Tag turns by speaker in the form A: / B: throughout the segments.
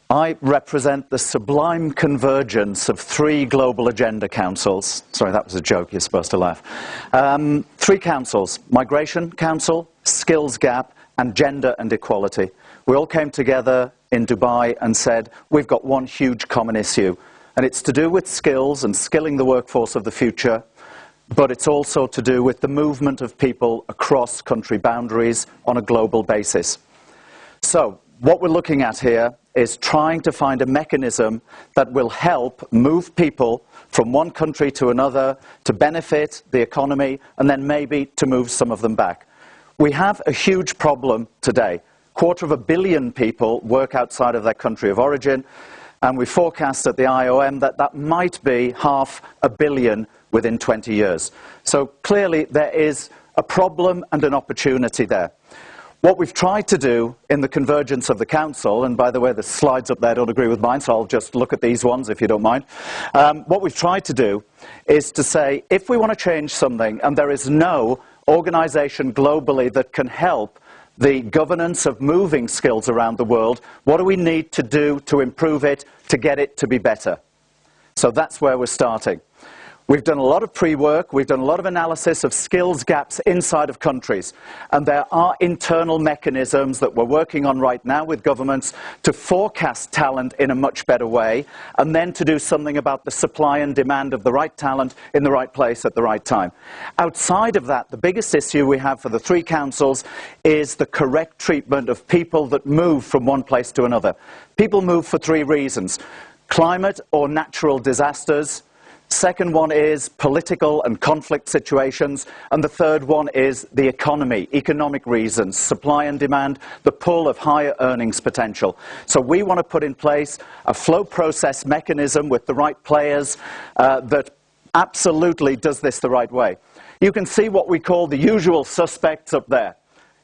A: I represent the sublime convergence of three global agenda councils. Sorry, that was a joke, you're supposed to laugh. Three councils: Migration Council, Skills Gap, and Gender and Equality. We all came together in Dubai and said, we've got one huge common issue, and it's to do with skills and skilling the workforce of the future, but it's also to do with the movement of people across country boundaries on a global basis. So, what we're looking at here is trying to find a mechanism that will help move people from one country to another to benefit the economy and then maybe to move some of them back. We have a huge problem today. 250 million people work outside of their country of origin, and we forecast at the IOM that that might be 500 million within 20 years. So clearly there is a problem and an opportunity there. What we've tried to do in the convergence of the council, and by the way, the slides up there don't agree with mine, so I'll just look at these ones if you don't mind. What we've tried to do is to say, if we want to change something, and there is no organization globally that can help the governance of moving skills around the world, what do we need to do to improve it, to get it to be better? So that's where we're starting. We've done a lot of pre-work, we've done a lot of analysis of skills gaps inside of countries, and there are internal mechanisms that we're working on right now with governments to forecast talent in a much better way, and then to do something about the supply and demand of the right talent in the right place at the right time. Outside of that, the biggest issue we have for the three councils is the correct treatment of people that move from one place to another. People move for three reasons: climate or natural disasters. Second one is political and conflict situations, and the third one is the economy, economic reasons, supply and demand, the pull of higher earnings potential. So we want to put in place a flow process mechanism with the right players that absolutely does this the right way. You can see what we call the usual suspects up there.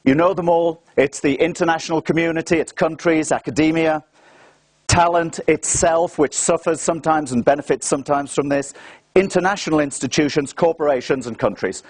A: You know them all. It's the international community, it's countries, academia, talent itself, which suffers sometimes and benefits sometimes from this, international institutions, corporations and countries.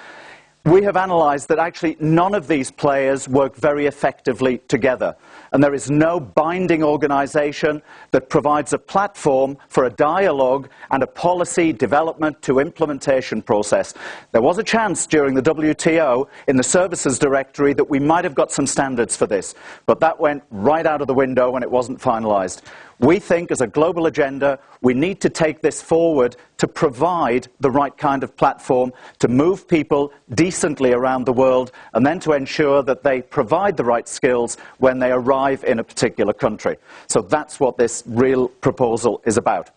A: We have analysed that actually none of these players work very effectively together, and there is no binding organisation that provides a platform for a dialogue and a policy development to implementation process. There was a chance during the WTO in the services directory that we might have got some standards for this, but that went right out of the window when it wasn't finalised. We think as a global agenda we need to take this forward to provide the right kind of platform to move people decently around the world, and then to ensure that they provide the right skills when they arrive in a particular country. So that's what this real proposal is about.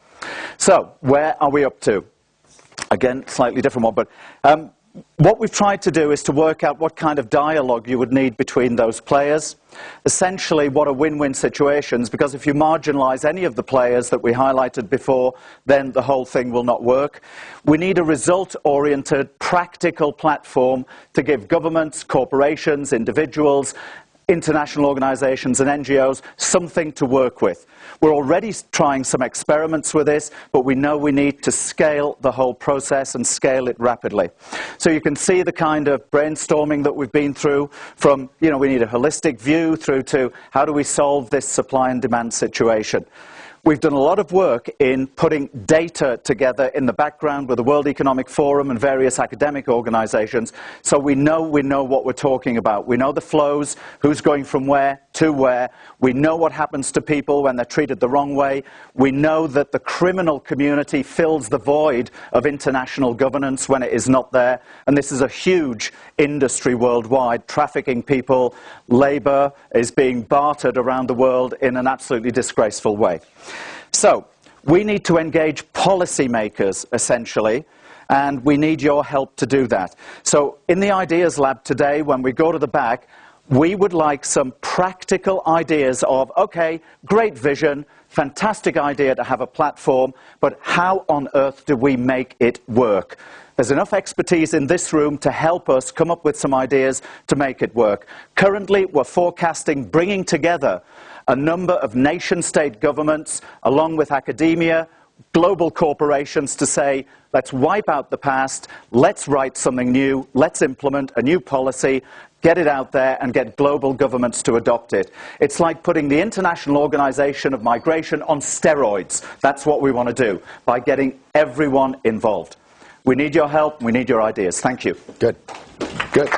A: So where are we up to? Again, slightly different one, but what we've tried to do is to work out what kind of dialogue you would need between those players. Essentially, what are win-win situations, because if you marginalize any of the players that we highlighted before, then the whole thing will not work. We need a result-oriented, practical platform to give governments, corporations, individuals, international organizations and NGOs something to work with. We're already trying some experiments with this, but we know we need to scale the whole process and scale it rapidly. So you can see the kind of brainstorming that we've been through from, we need a holistic view through to how do we solve this supply and demand situation. We've done a lot of work in putting data together in the background with the World Economic Forum and various academic organizations, so we know what we're talking about. We know the flows, who's going from where to where. We know what happens to people when they're treated the wrong way. We know that the criminal community fills the void of international governance when it is not there, and this is a huge industry worldwide. Trafficking people, labor is being bartered around the world in an absolutely disgraceful way. So, we need to engage policymakers, essentially, and we need your help to do that. So, in the Ideas Lab today, when we go to the back, we would like some practical ideas of, okay, great vision, fantastic idea to have a platform, but how on earth do we make it work? There's enough expertise in this room to help us come up with some ideas to make it work. Currently, we're forecasting bringing together a number of nation-state governments, along with academia, global corporations, to say, let's wipe out the past, let's write something new, let's implement a new policy, get it out there, and get global governments to adopt it. It's like putting the International Organization of Migration on steroids. That's what we want to do, by getting everyone involved. We need your help. We need your ideas. Thank you.
B: Good. Good.